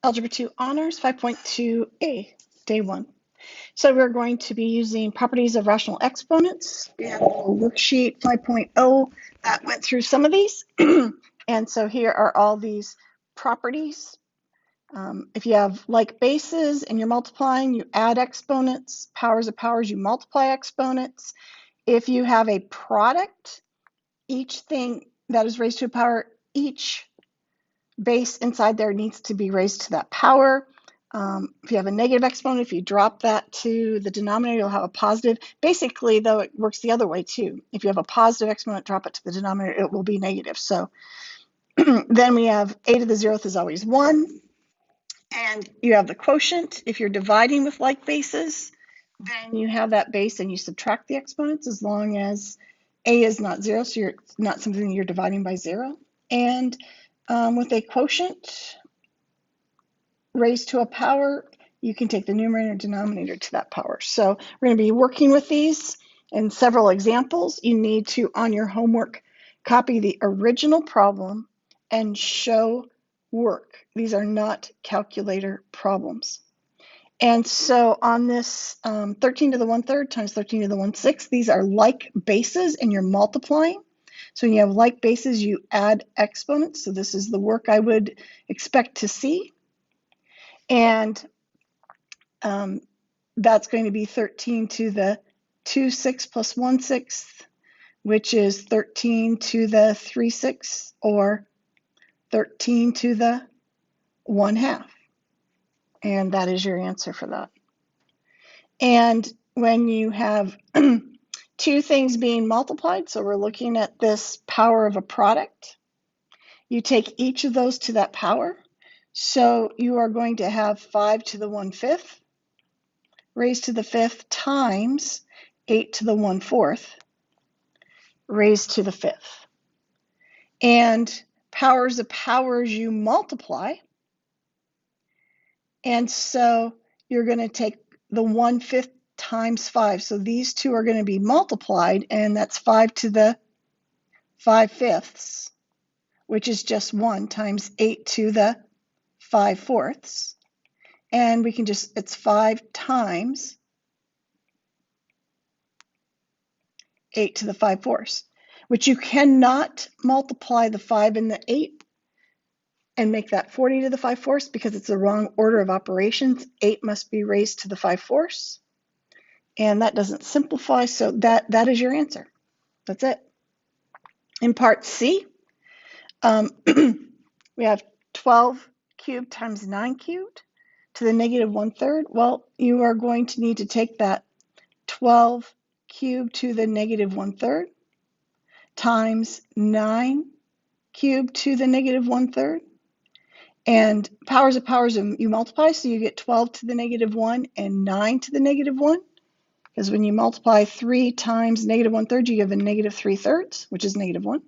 Algebra 2 Honors 5.2a, Day 1. So we're going to be using properties of rational exponents. We have a little worksheet 5.0 that went through some of these. And so here are all these properties. If you have like bases and you're multiplying, you add exponents. Powers of powers, you multiply exponents. If you have a product, each thing that is raised to a power, each base inside there needs to be raised to that power. If you have a negative exponent, if you drop that to the denominator, you'll have a positive. Basically, though, it works the other way too. If you have a positive exponent, drop it to the denominator, it will be negative. So then we have a to the 0th is always 1. And you have the quotient. If you're dividing with like bases, then you have that base and you subtract the exponents as long as a is not 0, so you're not something you're dividing by 0. And with a quotient raised to a power, you can take the numerator and denominator to that power. So we're going to be working with these in several examples. You need to, on your homework, copy the original problem and show work. These are not calculator problems. And so on this 13 to the 1/3 times 13 to the 1/6, these are like bases and you're multiplying. So when you have like bases, you add exponents. So this is the work I would expect to see. And that's going to be 13 to the 2/6 plus 1/6, which is 13 to the 3/6, or 13 to the 1/2. And that is your answer for that. And when you have two things being multiplied, so we're looking at this power of a product, you take each of those to that power. So you are going to have 5 to the 1/5 raised to the 5th times 8 to the 1/4 raised to the 5th. And powers of powers you multiply. And so you're going to take the 1/5 times 5. So these two are going to be multiplied, and that's 5 to the 5/5, which is just 1, times 8 to the 5/4. And we can just, it's 5 times 8 to the 5/4, which you cannot multiply the 5 and the 8 and make that 40 to the 5/4 because it's the wrong order of operations. 8 must be raised to the 5/4. And that doesn't simplify, so that is your answer. That's it. In part C, we have 12 cubed times 9 cubed to the negative 1/3. Well, you are going to need to take that 12 cubed to the negative 1/3 times 9 cubed to the negative 1/3. And powers of powers, you multiply, so you get 12 to the negative 1 and 9 to the negative 1. Because when you multiply 3 times negative 1/3, you give a negative 3/3, which is negative 1.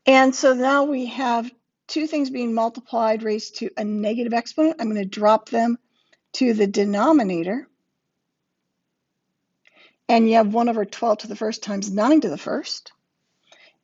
And so now we have two things being multiplied raised to a negative exponent. I'm going to drop them to the denominator. And you have 1 over 12 to the 1st times 9 to the 1st.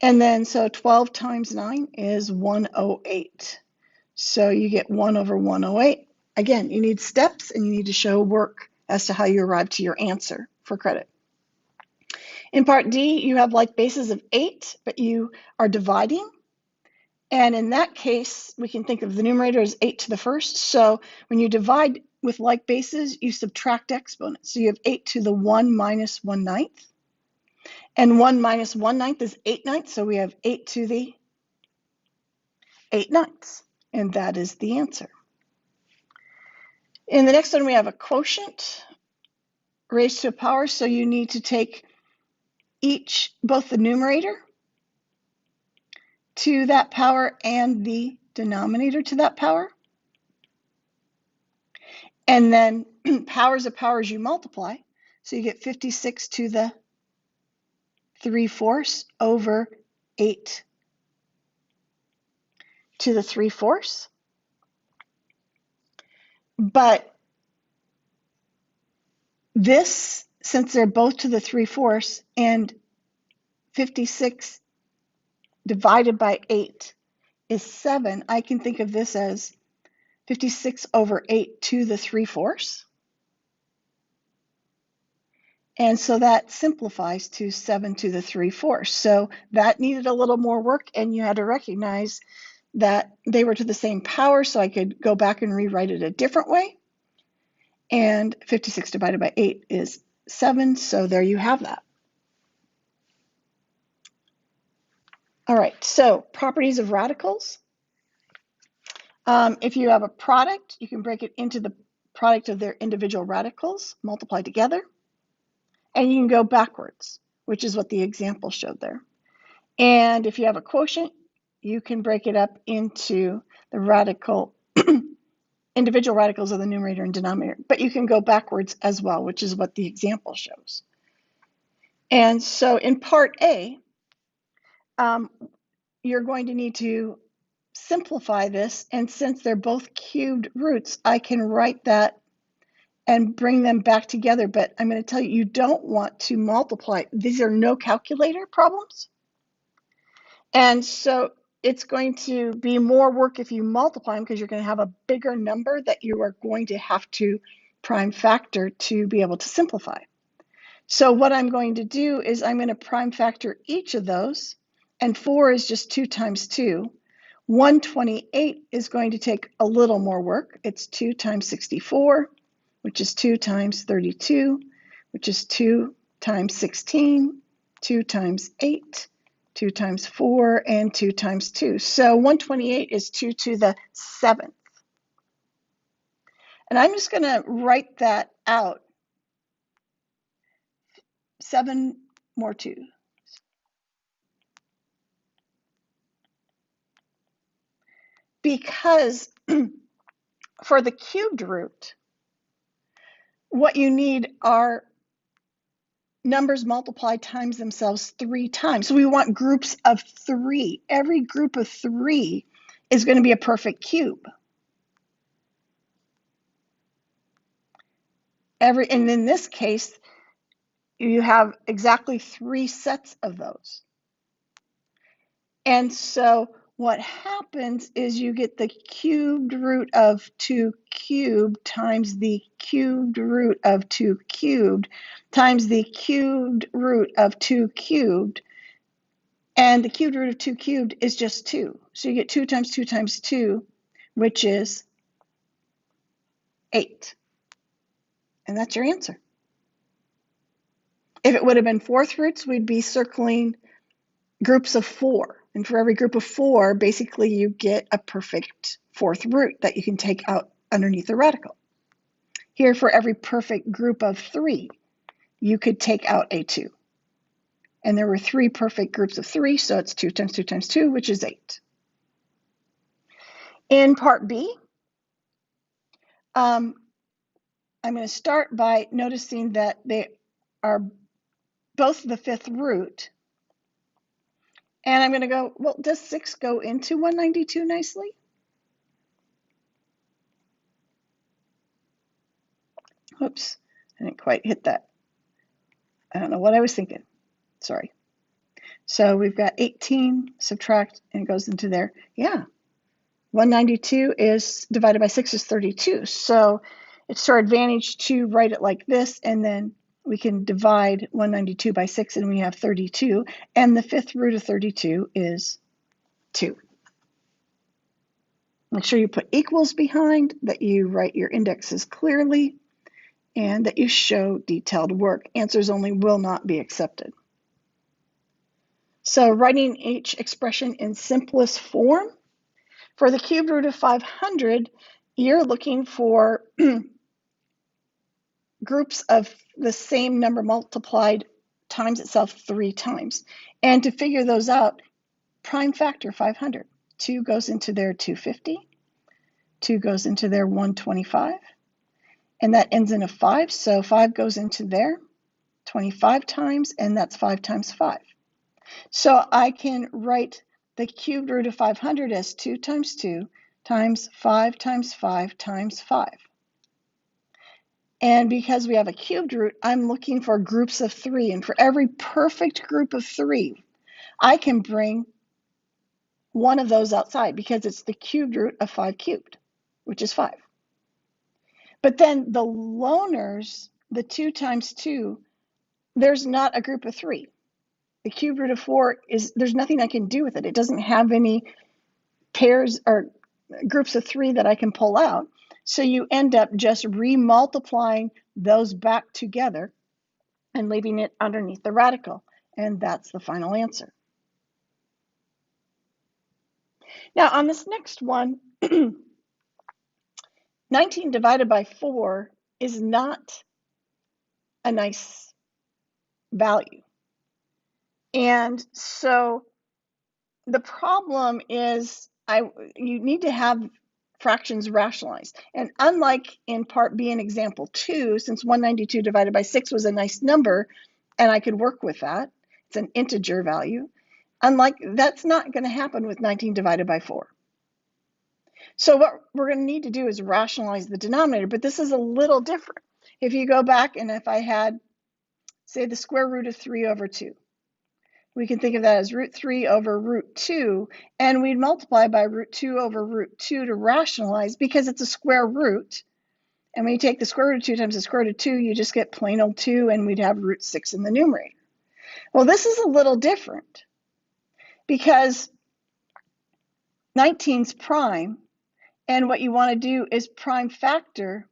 And then so 12 times 9 is 108. So you get 1 over 108. Again, you need steps and you need to show work as to how you arrive to your answer for credit. In part D, you have like bases of 8, but you are dividing. And in that case, we can think of the numerator as 8 to the 1st. So when you divide with like bases, you subtract exponents. So you have 8 to the 1 minus 1/9. And 1 minus 1/9 is 8/9. So we have 8 to the 8/9. And that is the answer. In the next one, we have a quotient raised to a power. So you need to take both the numerator to that power and the denominator to that power. And then powers of powers you multiply. So you get 56 to the 3/4 over 8 to the 3/4. But this, since they're both to the 3/4 and 56 divided by 8 is 7, I can think of this as 56 over 8 to the 3/4. And so that simplifies to 7 to the 3/4. So that needed a little more work, and you had to recognize that they were to the same power, so I could go back and rewrite it a different way. And 56 divided by 8 is 7, so there you have that. All right, so properties of radicals. If you have a product, you can break it into the product of their individual radicals, multiply together, and you can go backwards, which is what the example showed there. And if you have a quotient, you can break it up into the radical, individual radicals of the numerator and denominator, but you can go backwards as well, which is what the example shows. And so in part A, you're going to need to simplify this, and since they're both cubed roots, I can write that and bring them back together, but I'm going to tell you, you don't want to multiply. These are no calculator problems. And so it's going to be more work if you multiply them because you're going to have a bigger number that you are going to have to prime factor to be able to simplify. So what I'm going to do is I'm going to prime factor each of those, and 4 is just 2 times 2. 128 is going to take a little more work. It's 2 times 64, which is 2 times 32, which is 2 times 16, 2 times 8, 2 times 4, and 2 times 2. So 128 is 2 to the 7th. And I'm just going to write that out. 7 more 2s. Because for the cubed root, what you need are numbers multiplied times themselves 3 times. So we want groups of 3. Every group of 3 is going to be a perfect cube. And in this case, you have exactly 3 sets of those. And so what happens is you get the cubed root of 2 cubed times the cubed root of 2 cubed times the cubed root of 2 cubed. And the cubed root of 2 cubed is just 2. So you get 2 times 2 times 2, which is 8. And that's your answer. If it would have been fourth roots, we'd be circling groups of 4. And for every group of 4, basically you get a perfect fourth root that you can take out underneath the radical. Here, for every perfect group of 3, you could take out a 2. And there were 3 perfect groups of 3, so it's 2 times 2 times 2, which is 8. In part B, I'm going to start by noticing that they are both the fifth root. And I'm going to go, well, does 6 go into 192 nicely? Oops, I didn't quite hit that. I don't know what I was thinking. Sorry. So we've got 18, subtract, and it goes into there. Yeah, 192 is divided by 6 is 32. So it's to our advantage to write it like this, and then we can divide 192 by 6, and we have 32. And the fifth root of 32 is 2. Make sure you put equals behind, that you write your indexes clearly, and that you show detailed work. Answers only will not be accepted. So writing each expression in simplest form, for the cube root of 500, you're looking for groups of the same number multiplied times itself 3 times. And to figure those out, prime factor 500. 2 goes into their 250. 2 goes into their 125. And that ends in a 5, so 5 goes into there 25 times, and that's 5 times 5. So I can write the cubed root of 500 as 2 times 2 times 5 times 5 times 5. And because we have a cubed root, I'm looking for groups of 3. And for every perfect group of 3, I can bring one of those outside because it's the cubed root of 5 cubed. which is 5. But then the loners, the 2 times 2, there's not a group of 3. The cube root of 4 there's nothing I can do with it. It doesn't have any pairs or groups of 3 that I can pull out. So you end up just remultiplying those back together and leaving it underneath the radical. And that's the final answer. Now on this next one, 19 divided by 4 is not a nice value. And so the problem is you need to have fractions rationalized. And unlike in part B in example 2, since 192 divided by 6 was a nice number and I could work with that, it's an integer value, that's not going to happen with 19 divided by 4. So what we're going to need to do is rationalize the denominator, but this is a little different. If you go back and if I had, say, the square root of 3 over 2, we can think of that as root 3 over root 2, and we'd multiply by root 2 over root 2 to rationalize because it's a square root. And when you take the square root of 2 times the square root of 2, you just get plain old 2, and we'd have root 6 in the numerator. Well, this is a little different because 19's prime, and what you want to do is prime factor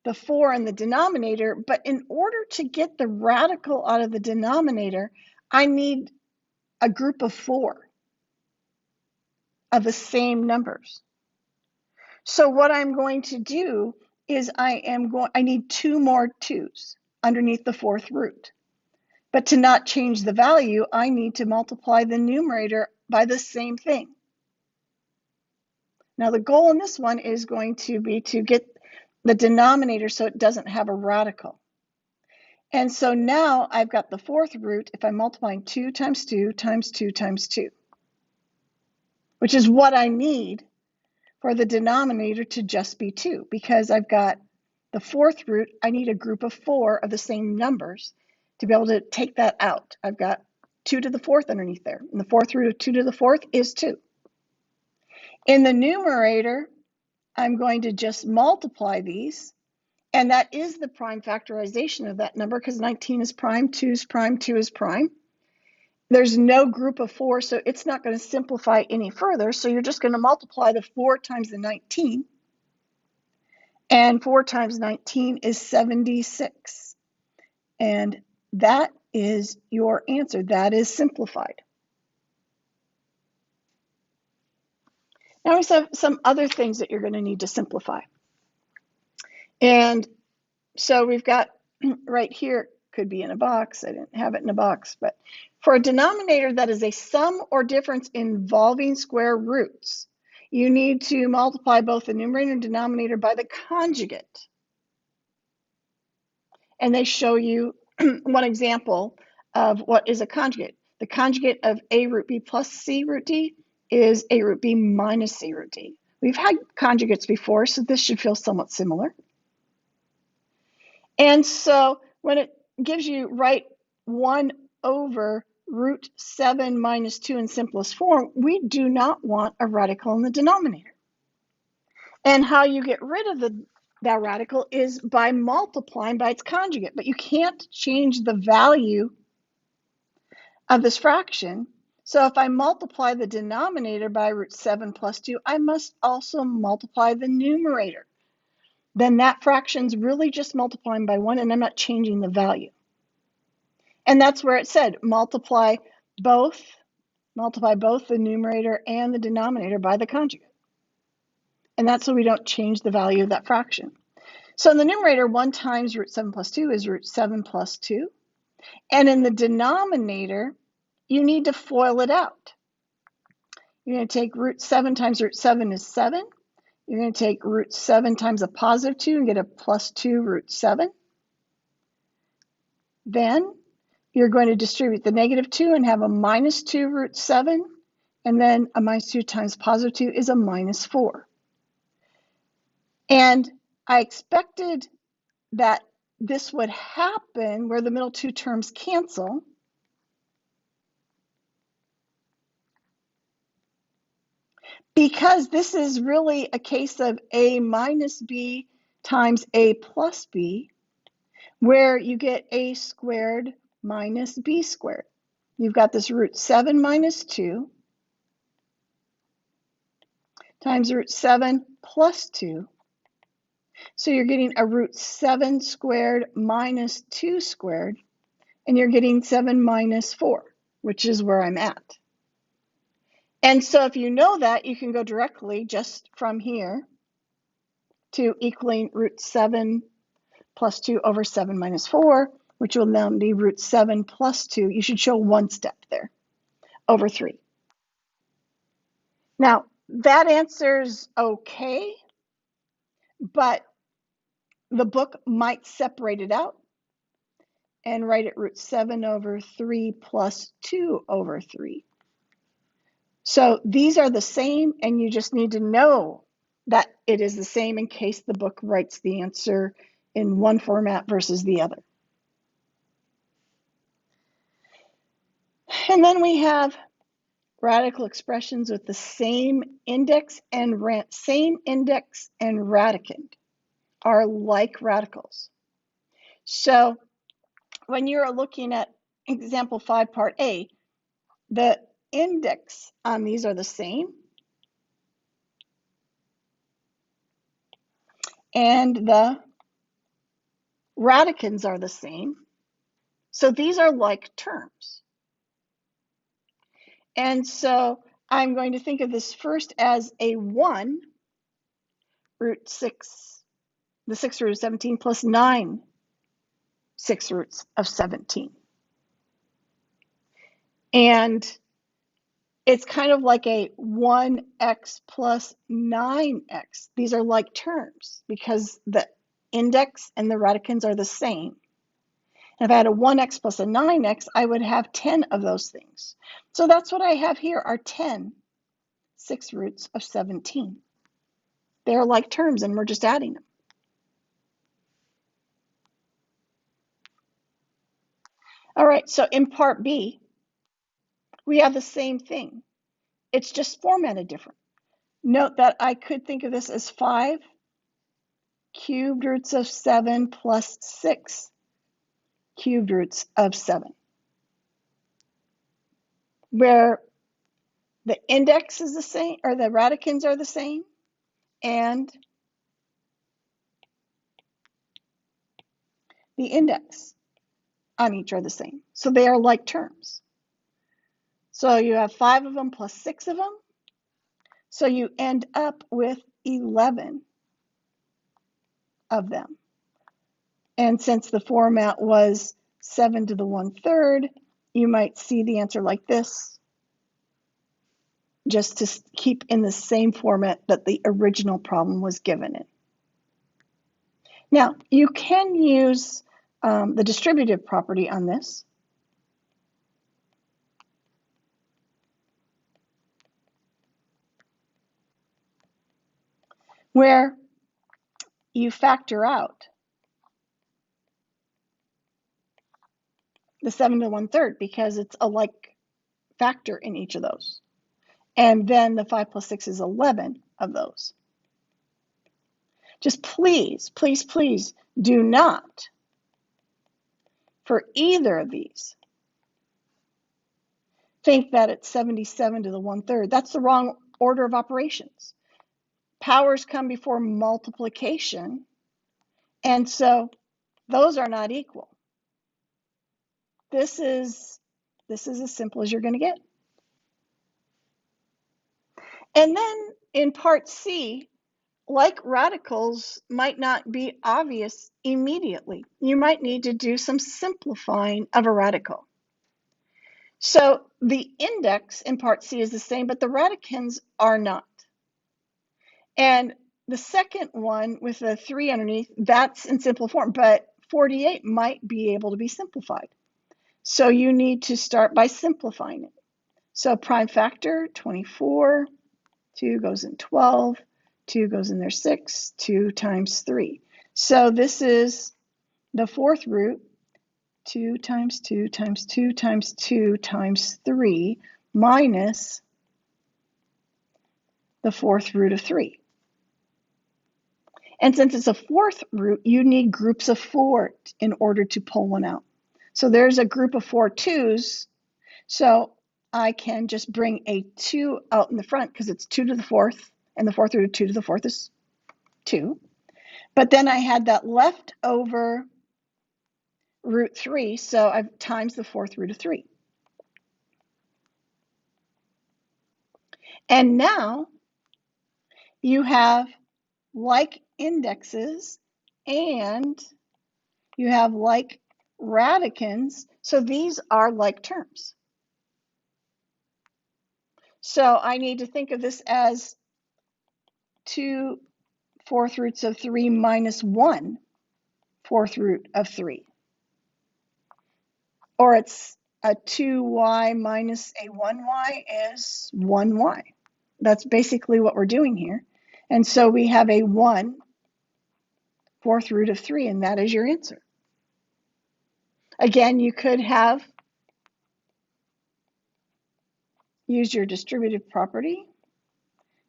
the 4 in the denominator, but in order to get the radical out of the denominator, I need a group of 4 of the same numbers. So what I'm going to do is I need 2 more 2's underneath the 4th root. But to not change the value, I need to multiply the numerator by the same thing. Now the goal in this one is going to be to get the denominator so it doesn't have a radical. And so now I've got the 4th root if I'm multiplying 2 times 2 times 2 times 2, which is what I need for the denominator to just be 2, because I've got the 4th root. I need a group of 4 of the same numbers to be able to take that out. I've got 2 to the 4th underneath there, and the 4th root of 2 to the 4th is 2. In the numerator, I'm going to just multiply these, and that is the prime factorization of that number because 19 is prime, 2 is prime, 2 is prime. There's no group of 4, so it's not going to simplify any further. So you're just going to multiply the 4 times the 19, and 4 times 19 is 76. And that is your answer. That is simplified. Now we have some other things that you're going to need to simplify. And so we've got right here, could be in a box. I didn't have it in a box, but for a denominator that is a sum or difference involving square roots, you need to multiply both the numerator and denominator by the conjugate. And they show you one example of what is a conjugate. The conjugate of a root b plus c root d is a root b minus c root d. We've had conjugates before, so this should feel somewhat similar. And so when it gives you write 1 over root 7 minus 2 in simplest form, we do not want a radical in the denominator. And how you get rid of that radical is by multiplying by its conjugate. But you can't change the value of this fraction. So if I multiply the denominator by root 7 plus 2, I must also multiply the numerator. Then that fraction's really just multiplying by 1, and I'm not changing the value. And that's where it said multiply both the numerator and the denominator by the conjugate. And that's so we don't change the value of that fraction. So in the numerator, 1 times root 7 plus 2 is root 7 plus 2. And in the denominator, you need to FOIL it out. You're going to take root 7 times root 7 is 7. You're going to take root 7 times a positive 2 and get a plus 2 root 7. Then you're going to distribute the negative 2 and have a minus 2 root 7. And then a minus 2 times positive 2 is a minus 4. And I expected that this would happen where the middle 2 terms cancel. Because this is really a case of a minus b times a plus b, where you get a squared minus b squared. You've got this root 7 minus 2 times root 7 plus 2. So you're getting a root 7 squared minus 2 squared, and you're getting 7 minus 4, which is where I'm at. And so if you know that, you can go directly just from here to equaling root 7 plus 2 over 7 minus 4, which will now be root 7 plus 2. You should show one step there, over 3. Now, that answer's okay, but the book might separate it out and write it root 7 over 3 plus 2 over 3. So these are the same, and you just need to know that it is the same in case the book writes the answer in one format versus the other. And then we have radical expressions with the same index and radicand are like radicals. So when you're looking at example 5, part A, the index on these are the same, and the radicands are the same. So these are like terms. And so I'm going to think of this first as a 1 root 6, the 6th root of 17 plus 9 6 roots of 17. And it's kind of like a 1x plus 9x. These are like terms because the index and the radicands are the same. And if I had a 1x plus a 9x, I would have 10 of those things. So that's what I have here are 10 6 roots of 17. They're like terms, and we're just adding them. All right, so in part B, we have the same thing. It's just formatted different. Note that I could think of this as 5 cubed roots of 7 plus 6 cubed roots of 7, where the index is the same, or the radicands are the same, and the index on each are the same. So they are like terms. So you have 5 of them plus 6 of them. So you end up with 11 of them. And since the format was 7 to the 1/3, you might see the answer like this, just to keep in the same format that the original problem was given in. Now, you can use the distributive property on this. Where you factor out the 7 to the 1/3 because it's a like factor in each of those. And then the 5 plus 6 is 11 of those. Just please, please, please do not, for either of these, think that it's 77 to the 1/3. That's the wrong order of operations. Powers come before multiplication, and so those are not equal. This is as simple as you're going to get. And then in part C, like radicals might not be obvious immediately. You might need to do some simplifying of a radical. So the index in part C is the same, but the radicands are not. And the second one with the 3 underneath, that's in simple form, but 48 might be able to be simplified. So you need to start by simplifying it. So prime factor, 24, 2 goes in 12, 2 goes in there 6, 2 times 3. So this is the 4th root, 2 times 2 times 2 times 2 times 3 minus the fourth root of 3. And since it's a fourth root, you need groups of 4 in order to pull one out. So there's a group of 4 2's. So I can just bring a 2 out in the front because it's 2 to the fourth, and the fourth root of 2 to the fourth is 2. But then I had that leftover root 3, so I've times the fourth root of 3. And now you have like indexes and you have like radicands, so these are like terms. So I need to think of this as 2 fourth roots of 3 minus 1 fourth root of 3. Or it's a 2y minus a 1y is 1y. That's basically what we're doing here. And so we have a 1 fourth root of 3, and that is your answer. Again, you could have used your distributive property.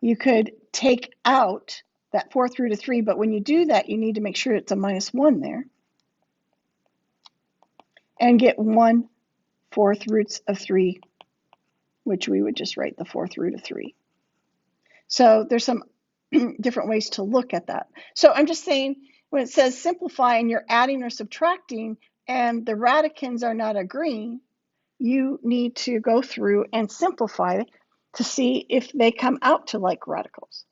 You could take out that fourth root of 3, but when you do that, you need to make sure it's a minus 1 there. And get 1 fourth roots of 3, which we would just write the fourth root of 3. So there's some different ways to look at that. So I'm just saying, when it says simplify and you're adding or subtracting and the radicands are not agreeing, you need to go through and simplify to see if they come out to like radicals.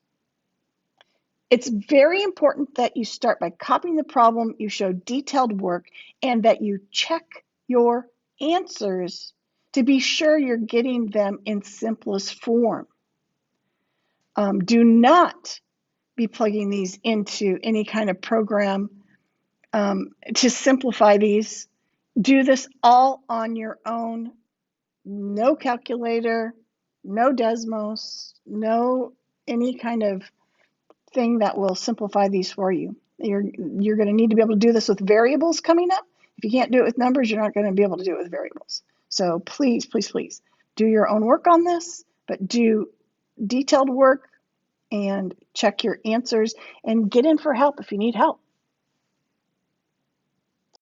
It's very important that you start by copying the problem, you show detailed work, and that you check your answers to be sure you're getting them in simplest form. Do not be plugging these into any kind of program to simplify these. Do this all on your own. No calculator, no Desmos, no any kind of thing that will simplify these for you. You're going to need to be able to do this with variables coming up. If you can't do it with numbers, you're not going to be able to do it with variables. So please, please, please do your own work on this, but do detailed work and check your answers and get in for help if you need help.